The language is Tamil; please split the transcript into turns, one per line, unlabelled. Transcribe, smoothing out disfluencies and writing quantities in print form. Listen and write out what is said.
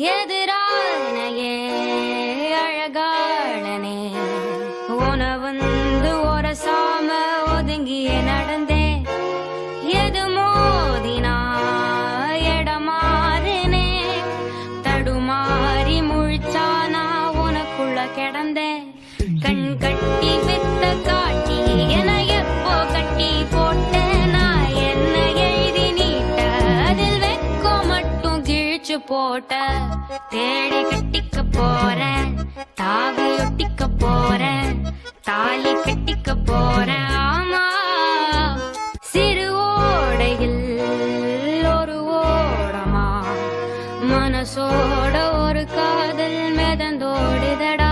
எதிரானையே அழகாளனே உன வந்து ஒரசாம ஒதுங்கியே நடந்தேன். எது மோதினா எடமாறுனே தடுமாறி முழிச்சானா உனக்குள்ள கிடந்தேன். கண் கட்டி வித்த காட்டி என எப்போ கட்டி போட்டேன். நான் என்ன எழுதி நீட்ட அதில் வெக்கோ மட்டும் கிழிச்சு போட்ட. தேடி கட்டிக்க போறேன், தாவி ஒட்டிக்க போறேன், தாலி கட்டிக்க போறேன். ஆமா, சிறு ஓடையில் ஒரு ஓடமா மனசோட ஒரு காதல் மிதந்தோடுதடா.